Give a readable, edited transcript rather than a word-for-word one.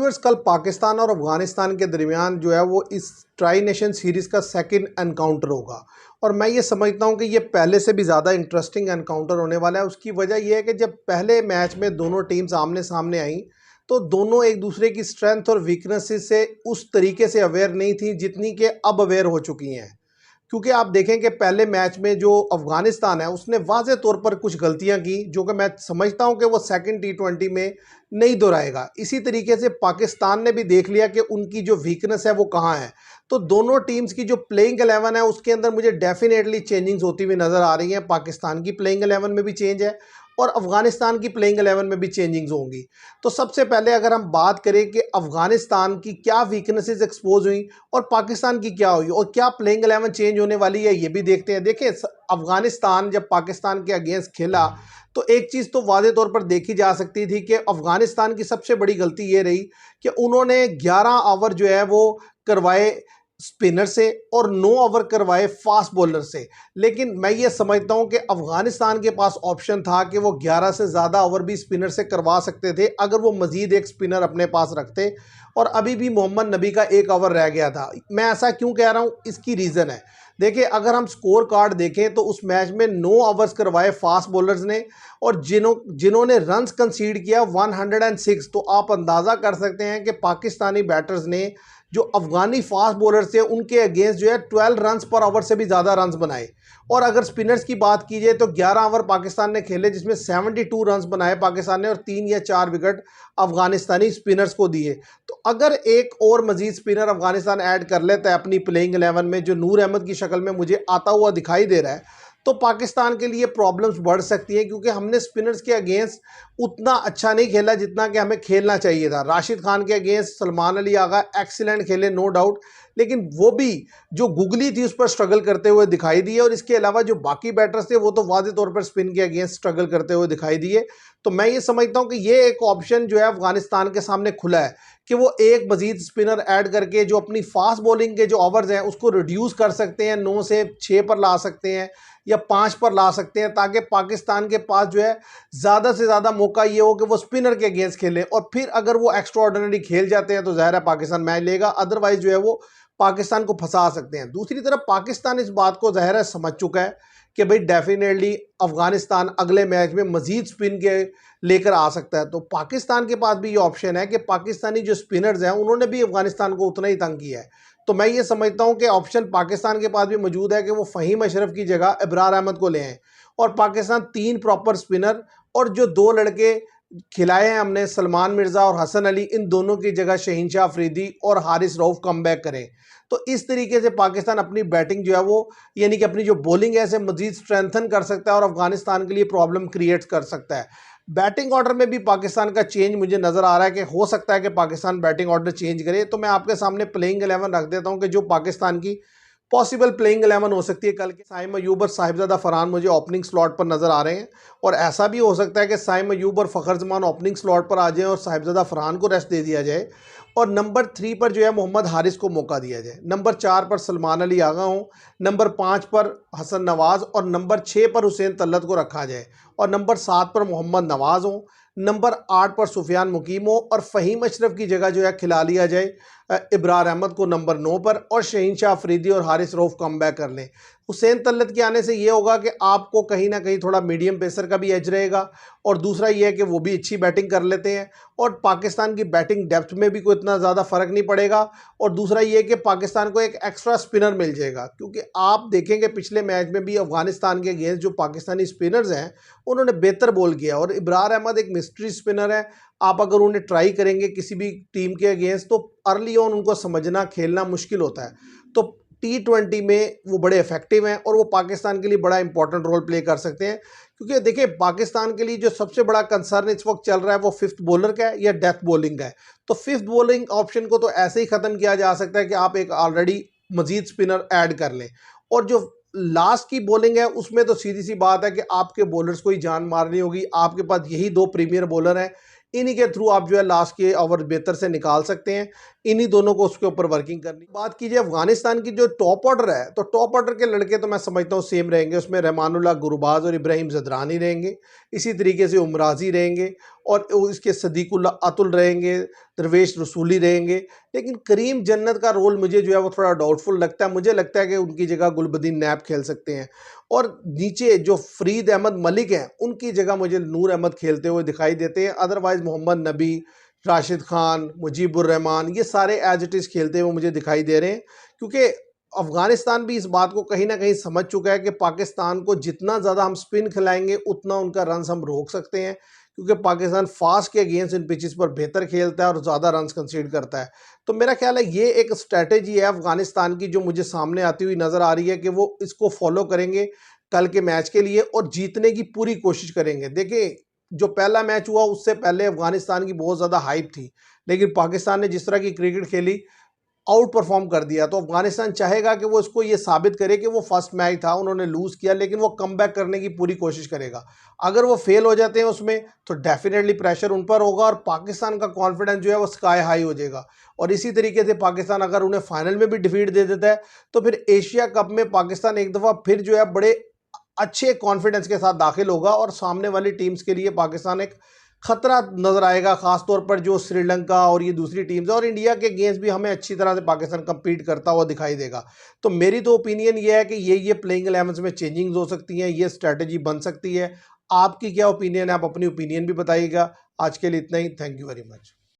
Viewers, कल पाकिस्तान और अफगानिस्तान के दरमियान जो है वो इस ट्राई नेशन सीरीज़ का सेकंड एनकाउंटर होगा और मैं ये समझता हूँ कि ये पहले से भी ज़्यादा इंटरेस्टिंग एनकाउंटर होने वाला है। उसकी वजह यह है कि जब पहले मैच में दोनों टीम्स आमने सामने आई तो दोनों एक दूसरे की स्ट्रेंथ और वीकनेसेस से उस तरीके से अवेयर नहीं थी जितनी कि अब अवेयर हो चुकी हैं। क्योंकि आप देखें कि पहले मैच में जो अफगानिस्तान है उसने वाज़े तौर पर कुछ गलतियां की जो कि मैं समझता हूं कि वो सेकंड T20 में नहीं दोहराएगा। इसी तरीके से पाकिस्तान ने भी देख लिया कि उनकी जो वीकनेस है वो कहां है। तो दोनों टीम्स की जो प्लेइंग 11 है उसके अंदर मुझे डेफिनेटली चेंजिंग्स होती हुई नज़र आ रही हैं। पाकिस्तान की प्लेइंग 11 में भी चेंज है और अफगानिस्तान की प्लेइंग 11 में भी चेंजिंग्स होंगी। तो सबसे पहले अगर हम बात करें कि अफगानिस्तान की क्या वीकनेसेस एक्सपोज हुई और पाकिस्तान की क्या हुई और क्या प्लेइंग 11 चेंज होने वाली है, ये भी देखते हैं। देखिए, अफगानिस्तान जब पाकिस्तान के अगेंस्ट खेला तो एक चीज़ तो वाज़े तौर पर देखी जा सकती थी कि अफगानिस्तान की सबसे बड़ी गलती ये रही कि उन्होंने 11 ओवर जो है वो करवाए स्पिनर से और 9 ओवर करवाए फास्ट बॉलर से। लेकिन मैं ये समझता हूं कि अफगानिस्तान के पास ऑप्शन था कि वो 11 से ज़्यादा ओवर भी स्पिनर से करवा सकते थे अगर वो मज़ीद एक स्पिनर अपने पास रखते और अभी भी मोहम्मद नबी का 1 ओवर रह गया था। मैं ऐसा क्यों कह रहा हूं, इसकी रीज़न है। देखिए, अगर हम स्कोर कार्ड देखें तो उस मैच में 9 ओवर्स करवाए फास्ट बॉलर्स ने और जिन्होंने रन्स कंसीड किया 106। तो आप अंदाज़ा कर सकते हैं कि पाकिस्तानी बैटर्स ने जो अफगानी फास्ट बॉलर्स थे उनके अगेंस्ट जो है 12 रन्स पर ओवर से भी ज़्यादा रन्स बनाए। और अगर स्पिनर्स की बात की जाए तो 11 ओवर पाकिस्तान ने खेले जिसमें 72 रन्स बनाए पाकिस्तान ने और 3 या 4 विकेट अफगानिस्तानी स्पिनर्स को दिए। तो अगर एक और मजीद स्पिनर अफगानिस्तान ऐड कर लेता है अपनी प्लेइंग 11 में, जो नूर अहमद की शक्ल में मुझे आता हुआ दिखाई दे रहा है, तो पाकिस्तान के लिए प्रॉब्लम्स बढ़ सकती हैं क्योंकि हमने स्पिनर्स के अगेंस्ट उतना अच्छा नहीं खेला जितना कि हमें खेलना चाहिए था। राशिद खान के अगेंस्ट सलमान अली आगा एक्सीलेंट खेले, नो डाउट, लेकिन वो भी जो गुगली थी उस पर स्ट्रगल करते हुए दिखाई दिए और इसके अलावा जो बाकी बैटर्स थे वो तो वाज़े तौर पर स्पिन के अगेंस्ट स्ट्रगल करते हुए दिखाई दिए। तो मैं ये समझता हूँ कि ये एक ऑप्शन जो है अफगानिस्तान के सामने खुला है कि वो एक मजीद स्पिनर ऐड करके जो अपनी फास्ट बॉलिंग के जो ओवर्स हैं उसको रिड्यूस कर सकते हैं, 9 से 6 पर ला सकते हैं या 5 पर ला सकते हैं, ताकि पाकिस्तान के पास जो है ज़्यादा से ज़्यादा मौका ये हो कि वो स्पिनर के अगेंस्ट खेलें और फिर अगर वो एक्स्ट्रा ऑर्डिनरी खेल जाते हैं तो ज़ाहिर है पाकिस्तान मैच लेगा, अदरवाइज जो है वो पाकिस्तान को फंसा सकते हैं। दूसरी तरफ पाकिस्तान इस बात को ज़ाहिर है समझ चुका है कि भाई डेफिनेटली अफगानिस्तान अगले मैच में मजीद स्पिन के लेकर आ सकता है। तो पाकिस्तान के पास भी ये ऑप्शन है कि पाकिस्तानी जो स्पिनर्स हैं उन्होंने भी अफगानिस्तान को उतना ही तंग किया है। तो मैं ये समझता हूं कि ऑप्शन पाकिस्तान के पास भी मौजूद है कि वो फ़हीम अशरफ की जगह इब्रार अहमद को ले आएँ और पाकिस्तान 3 प्रॉपर स्पिनर और जो 2 लड़के खिलाए हैं हमने, सलमान मिर्ज़ा और हसन अली, इन दोनों की जगह शहीनशाह अफरीदी और हारिस रऊफ कम बैक करें। तो इस तरीके से पाकिस्तान अपनी बैटिंग जो है वो यानी कि अपनी जो बॉलिंग है इसे मजीद स्ट्रेंथन कर सकता है और अफगानिस्तान के लिए प्रॉब्लम क्रिएट कर सकता है। बैटिंग ऑर्डर में भी पाकिस्तान का चेंज मुझे नज़र आ रहा है कि हो सकता है कि पाकिस्तान बैटिंग ऑर्डर चेंज करे। तो मैं आपके सामने प्लेइंग 11 रख देता हूं कि जो पाकिस्तान की पॉसिबल प्लेइंग 11 हो सकती है कल के। साइम अयूब और साहिबजादा फरहान मुझे ओपनिंग स्लॉट पर नज़र आ रहे हैं और ऐसा भी हो सकता है कि साइम अयूब और फ़खर जमान ओपनिंग स्लॉट पर आ जाएं और साहिबजादा फरहान को रेस्ट दे दिया जाए और नंबर 3 पर जो है मोहम्मद हारिस को मौका दिया जाए, नंबर 4 पर सलमान अली आगा हो, नंबर 5 पर हसन नवाज़ और नंबर 6 पर हुसैन तलत को रखा जाए और नंबर 7 पर मोहम्मद नवाज़ हो, नंबर 8 पर सुफियान मुकीम हो और फ़हीम अशरफ की जगह जो है खिला लिया जाए इब्रार अहमद को नंबर 9 पर और शहीनशाह अफरीदी और हारिस रऊफ कम बैक कर लें। हुसैन तलत के आने से ये होगा कि आपको कहीं ना कहीं थोड़ा मीडियम पेसर का भी एज रहेगा और दूसरा ये है कि वो भी अच्छी बैटिंग कर लेते हैं और पाकिस्तान की बैटिंग डेप्थ में भी कोई इतना ज़्यादा फ़र्क नहीं पड़ेगा और दूसरा ये है कि पाकिस्तान को एक एक्स्ट्रा स्पिनर मिल जाएगा। क्योंकि आप देखेंगे पिछले मैच में भी अफगानिस्तान के अगेंस्ट जो पाकिस्तानी स्पिनर्स हैं उन्होंने बेहतर बॉल किया और इब्रार अहमद एक मिस्ट्री स्पिनर है। आप अगर उन्हें ट्राई करेंगे किसी भी टीम के अगेंस्ट तो अर्ली ऑन उनको समझना खेलना मुश्किल होता है। तो T20 में वो बड़े इफेक्टिव हैं और वो पाकिस्तान के लिए बड़ा इंपॉर्टेंट रोल प्ले कर सकते हैं। क्योंकि देखिए, पाकिस्तान के लिए जो सबसे बड़ा कंसर्न इस वक्त चल रहा है वो फिफ्थ बॉलर का है या डेथ बॉलिंग का है। तो फिफ्थ बॉलिंग ऑप्शन को तो ऐसे ही ख़त्म किया जा सकता है कि आप एक ऑलरेडी मजीद स्पिनर ऐड कर लें और जो लास्ट की बॉलिंग है उसमें तो सीधी सी बात है कि आपके बॉलर्स को ही जान मारनी होगी। आपके पास यही 2 प्रीमियर बॉलर हैं, इन्हीं के थ्रू आप जो है लास्ट के ओवर बेहतर से निकाल सकते हैं। इन्हीं दोनों को उसके ऊपर वर्किंग करनी। बात कीजिए अफगानिस्तान की जो टॉप ऑर्डर है तो टॉप ऑर्डर के लड़के तो मैं समझता हूँ सेम रहेंगे। उसमें रहमानुल्लाह गुरबाज और इब्राहिम ज़दरानी रहेंगे, इसी तरीके से उमराजी रहेंगे और इसके सदीकुल्ला अतुल रहेंगे, दरवेश रसूली रहेंगे, लेकिन करीम जन्नत का रोल मुझे जो है वो थोड़ा डाउटफुल लगता है। मुझे लगता है कि उनकी जगह गुलबदीन नैब खेल सकते हैं, और नीचे जो फरीद अहमद मलिक हैं उनकी जगह मुझे नूर अहमद खेलते हुए दिखाई देते हैं। अदरवाइज मोहम्मद नबी, राशिद खान, मुजीबुर रहमान, ये सारे एज इट इज़ खेलते हुए मुझे दिखाई दे रहे हैं, क्योंकि अफगानिस्तान भी इस बात को कहीं ना कहीं समझ चुका है कि पाकिस्तान को जितना ज़्यादा हम स्पिन खिलाएंगे उतना उनका रन्स हम रोक सकते हैं, क्योंकि पाकिस्तान फास्ट के अगेंस्ट इन पिचेस पर बेहतर खेलता है और ज़्यादा रन्स कंसीड करता है। तो मेरा ख्याल है ये एक स्ट्रैटेजी है अफगानिस्तान की जो मुझे सामने आती हुई नज़र आ रही है कि वो इसको फॉलो करेंगे कल के मैच के लिए और जीतने की पूरी कोशिश करेंगे। देखिए, जो पहला मैच हुआ उससे पहले अफगानिस्तान की बहुत ज़्यादा हाइप थी, लेकिन पाकिस्तान ने जिस तरह की क्रिकेट खेली आउट परफॉर्म कर दिया। तो अफगानिस्तान चाहेगा कि वो इसको ये साबित करे कि वो फर्स्ट मैच था, उन्होंने लूज़ किया, लेकिन वो कम बैक करने की पूरी कोशिश करेगा। अगर वो फेल हो जाते हैं उसमें तो डेफिनेटली प्रेशर उन पर होगा और पाकिस्तान का कॉन्फिडेंस जो है वो स्काई हाई हो जाएगा। और इसी तरीके से पाकिस्तान अगर उन्हें फाइनल में भी डिफीट दे देता है तो फिर एशिया कप में पाकिस्तान एक दफ़ा फिर जो है बड़े अच्छे कॉन्फिडेंस के साथ दाखिल होगा और सामने वाली टीम्स के लिए पाकिस्तान एक खतरा नजर आएगा, खासतौर पर जो श्रीलंका और ये दूसरी टीम्स है, और इंडिया के गेम्स भी हमें अच्छी तरह से पाकिस्तान compete करता हुआ दिखाई देगा। तो मेरी तो ओपिनियन ये है कि ये प्लेइंग 11 में चेंजिंग्स हो सकती हैं, ये स्ट्रैटेजी बन सकती है। आपकी क्या ओपिनियन है? आप अपनी ओपिनियन भी बताइएगा। आज के लिए इतना ही। Thank you very much.